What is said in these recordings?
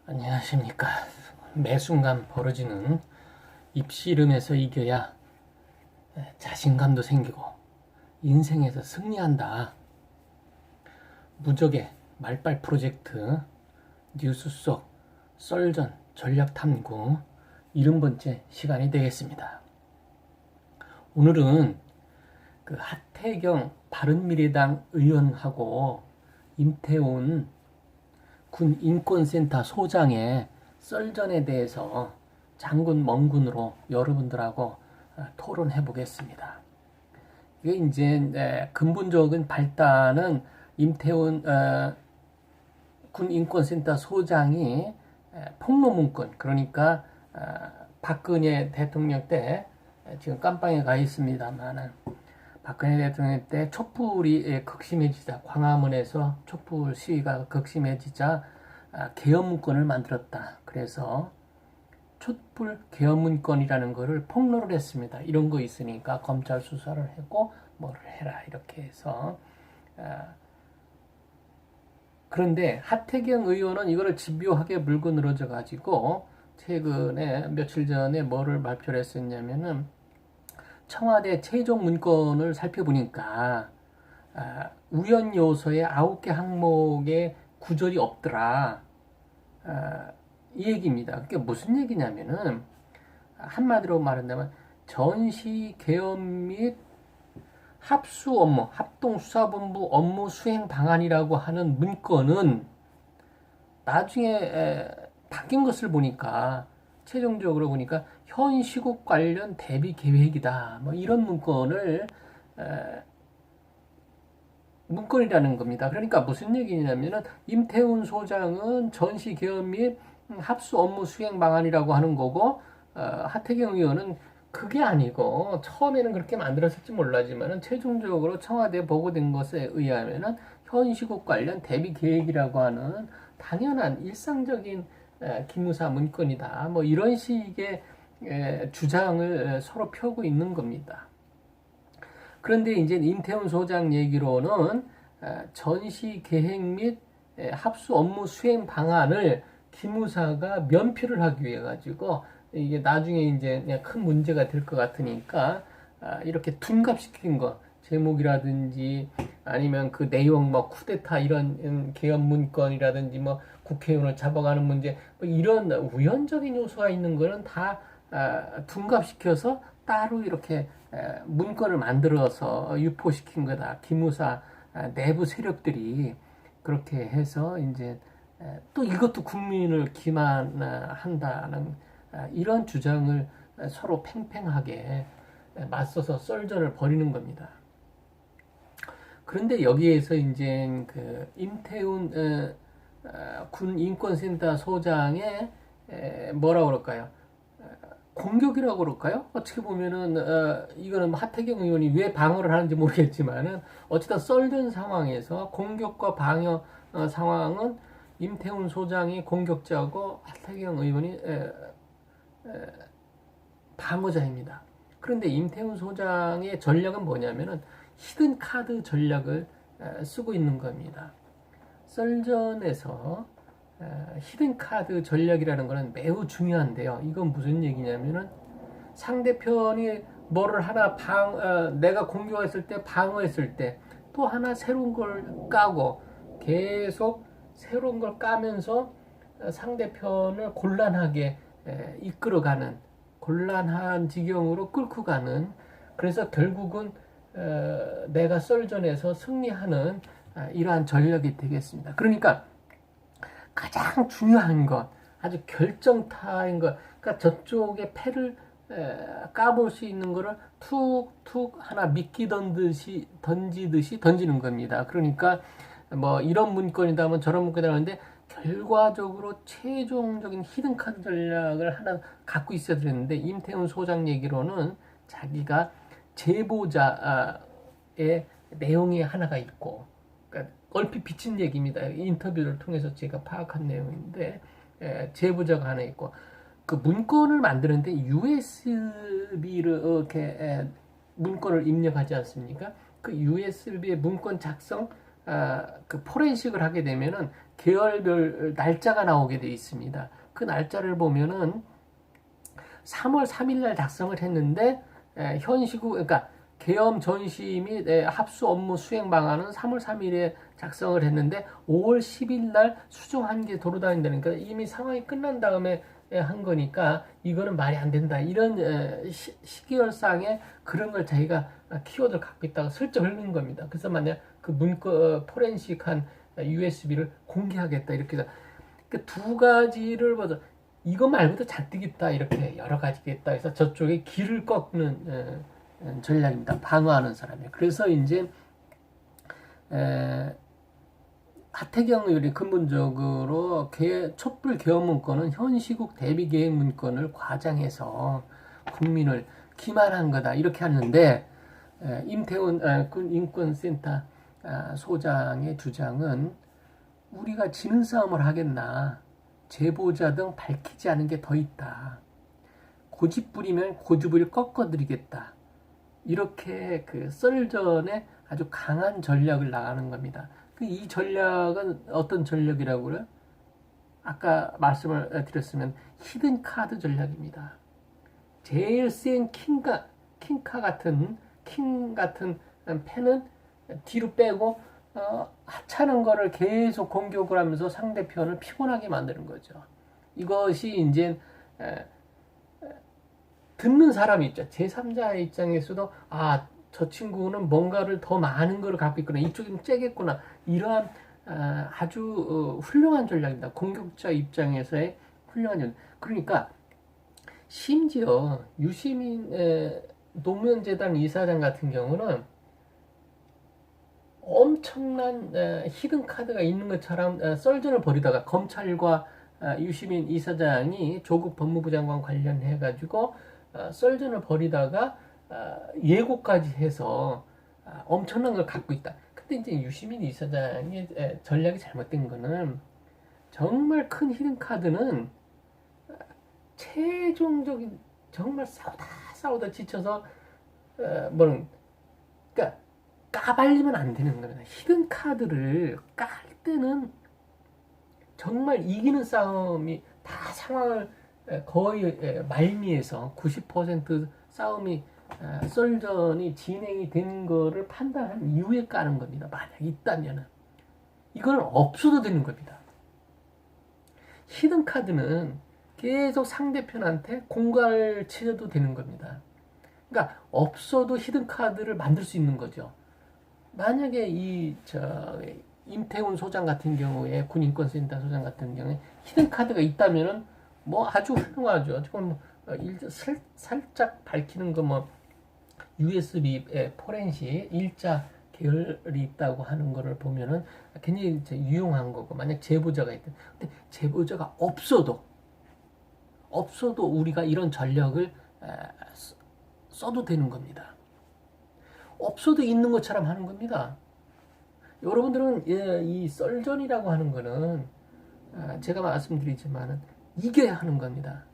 안녕하십니까. 매 순간 벌어지는 입씨름에서 이겨야 자신감도 생기고 인생에서 승리한다. 무적의 말빨 프로젝트 뉴스 속 썰전 전략 탐구 70번째 시간이 되겠습니다. 오늘은 그 하태경 바른미래당 의원하고 임태훈 군 인권센터 소장의 썰전에 대해서 장군 멍군으로 여러분들하고 토론해 보겠습니다. 이게 이제 근본적인 발단은 임태훈 군 인권센터 소장이 폭로 문건, 그러니까 박근혜 대통령 때 지금 깜빵에 가 있습니다만은 박근혜 대통령 때 촛불이 극심해지자, 광화문에서 촛불 시위가 극심해지자 계엄 문건을 만들었다. 그래서 촛불 계엄 문건이라는 거를 폭로를 했습니다. 이런 거 있으니까 검찰 수사를 했고 뭐를 해라 이렇게 해서 그런데 하태경 의원은 이거를 집요하게 물고 늘어져 가지고 최근에 며칠 전에 뭐를 발표를 했었냐면은 청와대 최종 문건을 살펴보니까 우연 요소의 9개 항목에 구절이 없더라. 이 얘기입니다. 그게 무슨 얘기냐면은 한마디로 말한다면 전시 개헌 및 합수 업무, 합동수사본부 업무 수행 방안이라고 하는 문건은 나중에 바뀐 것을 보니까 최종적으로 보니까 현 시국 관련 대비 계획이다. 뭐 이런 문건이라는 겁니다. 그러니까 무슨 얘기냐면은 임태훈 소장은 전시 개헌 및 합수 업무 수행 방안이라고 하는 거고 하태경 의원은 그게 아니고 처음에는 그렇게 만들었을지 몰라지만은 최종적으로 청와대에 보고된 것에 의하면은 현 시국 관련 대비 계획이라고 하는 당연한 일상적인 기무사 문건이다. 뭐 이런 식의 주장을 서로 펴고 있는 겁니다. 그런데 이제 임태훈 소장 얘기로는 전시 계획 및 합수 업무 수행 방안을 기무사가 면피를 하기 위해 가지고 이게 나중에 이제 큰 문제가 될 것 같으니까 이렇게 둔갑시킨 거, 제목이라든지 아니면 그 내용 뭐 쿠데타 이런 개헌 문건이라든지 뭐 국회의원을 잡아가는 문제 뭐 이런 우연적인 요소가 있는 거는 다 둔갑시켜서 따로 이렇게 문건을 만들어서 유포시킨 거다. 기무사 내부 세력들이 그렇게 해서 이제 또 이것도 국민을 기만한다는 이런 주장을 서로 팽팽하게 맞서서 썰전을 벌이는 겁니다. 그런데 여기에서 이제 그 임태훈 군 인권센터 소장의 뭐라 그럴까요? 공격이라고 그럴까요? 어떻게 보면은 이거는 하태경 의원이 왜 방어를 하는지 모르겠지만은 어쨌든 썰전 상황에서 공격과 방어 상황은 임태훈 소장이 공격자고 하태경 의원이 방어자입니다. 그런데 임태훈 소장의 전략은 뭐냐면은 히든 카드 전략을 쓰고 있는 겁니다. 썰전에서 히든 카드 전략이라는 것은 매우 중요한데요. 이건 무슨 얘기냐면은 상대편이 뭐를 하나 내가 공격했을 때 방어했을 때 또 하나 새로운 걸 까고 계속 새로운 걸 까면서 상대편을 곤란하게 이끌어가는, 곤란한 지경으로 끌고 가는, 그래서 결국은 내가 썰전에서 승리하는 이러한 전략이 되겠습니다. 그러니까 가장 중요한 것, 아주 결정타인 것, 그러니까 저쪽에 패를 까볼 수 있는 거를 툭툭 하나 미끼 던지듯이 던지는 겁니다. 그러니까 뭐 이런 문건이다 하면 저런 문건이다 하는데 결과적으로 최종적인 히든 카드 전략을 하나 갖고 있어야 되는데 임태훈 소장 얘기로는 자기가 제보자의 내용이 하나가 있고, 그러니까 얼핏 비친 얘기입니다. 인터뷰를 통해서 제가 파악한 내용인데 제보자가 하나 있고, 그 문건을 만드는데 USB를 이렇게 문건을 입력하지 않습니까? 그 USB의 문건 작성 그 포렌식을 하게 되면은 계열별 날짜가 나오게 되어 있습니다. 그 날짜를 보면은 3월 3일 날 작성을 했는데 현시국 그러니까 계엄 전시 및 합수 업무 수행 방안은 3월 3일에 작성을 했는데 5월 10일 날 수정한 게 돌아다닌다니까 이미 상황이 끝난 다음에 한 거니까 이거는 말이 안 된다. 이런 시계열상에 그런 걸 자기가 키워드를 갖고 있다가 슬쩍 흘린 겁니다. 그래서 만약 그 문건 포렌식한 USB를 공개하겠다 이렇게 해서 그 두 가지를 보자. 이거 말고도 잔뜩 있다 이렇게 여러 가지가 있다 해서 저쪽에 길을 꺾는 전략입니다. 방어하는 사람이에요. 그래서 이제 하태경 의원이 근본적으로 촛불 계엄 문건은 현시국 대비 계획 문건을 과장해서 국민을 기만한 거다 이렇게 하는데 임태훈 군 인권센터 소장의 주장은 우리가 지는 싸움을 하겠나 제보자 등 밝히지 않은 게 더 있다. 고집 부리면 고집을 꺾어드리겠다. 이렇게 그 썰전에 아주 강한 전략을 나가는 겁니다. 이 전략은 어떤 전략이라고 그래요? 아까 말씀을 드렸으면 히든 카드 전략입니다. 제일 센 킹 같은 펜은 뒤로 빼고 하찮은 거를 계속 공격을 하면서 상대편을 피곤하게 만드는 거죠. 이것이 이제 듣는 사람이 있죠. 제3자의 입장에서도 저 친구는 뭔가를 더 많은 걸 갖고 있구나. 이쪽은 째겠구나. 이러한 아주 훌륭한 전략입니다. 공격자 입장에서의 훌륭한 전략. 그러니까 심지어 유시민 노무현재단 이사장 같은 경우는 엄청난 히든 카드가 있는 것처럼 썰전을 벌이다가 검찰과 유시민 이사장이 조국 법무부 장관 관련해 가지고 썰전을 벌이다가 예고까지 해서 엄청난 걸 갖고 있다. 근데 이제 유시민 이사장의 전략이 잘못된 거는 정말 큰 히든 카드는 최종적인 정말 싸우다 지쳐서 그러니까 까발리면 안 되는 겁니다. 히든 카드를 깔 때는 정말 이기는 싸움이 다 상황을 거의 말미에서 90% 싸움이 썰전이 진행이 된 거를 판단한 이후에 까는 겁니다. 만약 있다면은 이거는 없어도 되는 겁니다. 히든 카드는 계속 상대편한테 공갈 치려도 되는 겁니다. 그러니까 없어도 히든 카드를 만들 수 있는 거죠. 만약에 임태훈 소장 같은 경우에 군인권센터 소장 같은 경우에 히든 카드가 있다면은 아주 훌륭하죠. 지금 살짝 밝히는 거 USB 포렌식 일자 계열이 있다고 하는 거를 보면은 굉장히 유용한 거고 만약 제보자가 있다. 근데 제보자가 없어도 우리가 이런 전략을 써도 되는 겁니다. 없어도 있는 것처럼 하는 겁니다. 여러분들은 이 썰전이라고 하는 거는 제가 말씀드리지만은 이겨야 하는 겁니다.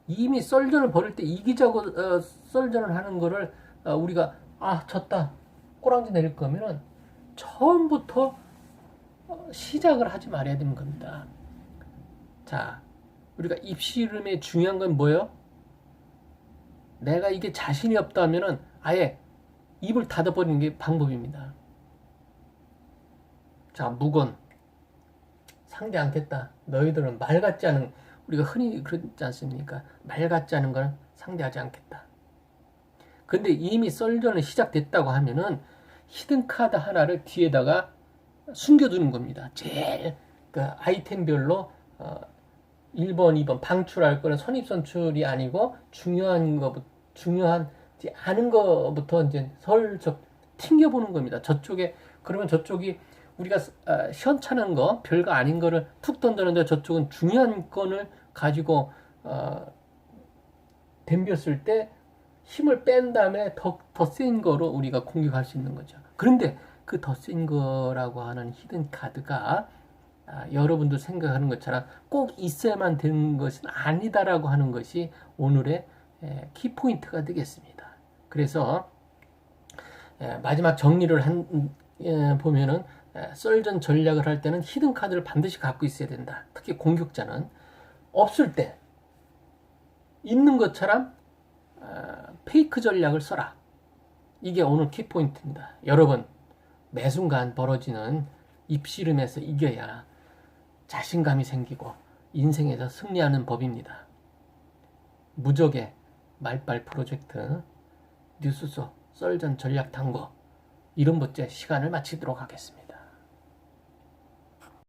이미 썰전을 벌일 때 이기자고 썰전을 하는 거를 우리가 졌다 꼬랑지 내릴 거면은 처음부터 시작을 하지 말아야 되는 겁니다. 자, 우리가 입씨름의 중요한 건 뭐예요? 내가 이게 자신이 없다면은 아예 입을 닫아버리는 게 방법입니다. 자, 무건 상대 않겠다. 너희들은 말 같지 않은 우리가 흔히 그러지 않습니까? 말 같지 않은 거는 상대하지 않겠다. 근데 이미 썰전이 시작됐다고 하면은 히든 카드 하나를 뒤에다가 숨겨두는 겁니다. 제일 그 아이템별로 1번, 2번 방출할 거는 선입선출이 아니고 중요하지 않은 거부터 이제 설적 튕겨보는 겁니다. 그러면 저쪽이 우리가 시원찮은 거, 별거 아닌 거를 툭 던졌는데 저쪽은 중요한 건을 가지고 덤볐을 때 힘을 뺀 다음에 더 센 거로 우리가 공격할 수 있는 거죠. 그런데 그 더 센 거라고 하는 히든 카드가 여러분들 생각하는 것처럼 꼭 있어야만 되는 것은 아니다라고 하는 것이 오늘의 키포인트가 되겠습니다. 그래서 마지막 정리를 보면은 썰전 전략을 할 때는 히든 카드를 반드시 갖고 있어야 된다. 특히 공격자는 없을 때 있는 것처럼 페이크 전략을 써라. 이게 오늘 키포인트입니다. 여러분, 매 순간 벌어지는 입씨름에서 이겨야 자신감이 생기고 인생에서 승리하는 법입니다. 무적의 말빨 프로젝트 뉴스소 썰전 전략 탐구 이런 번째 시간을 마치도록 하겠습니다.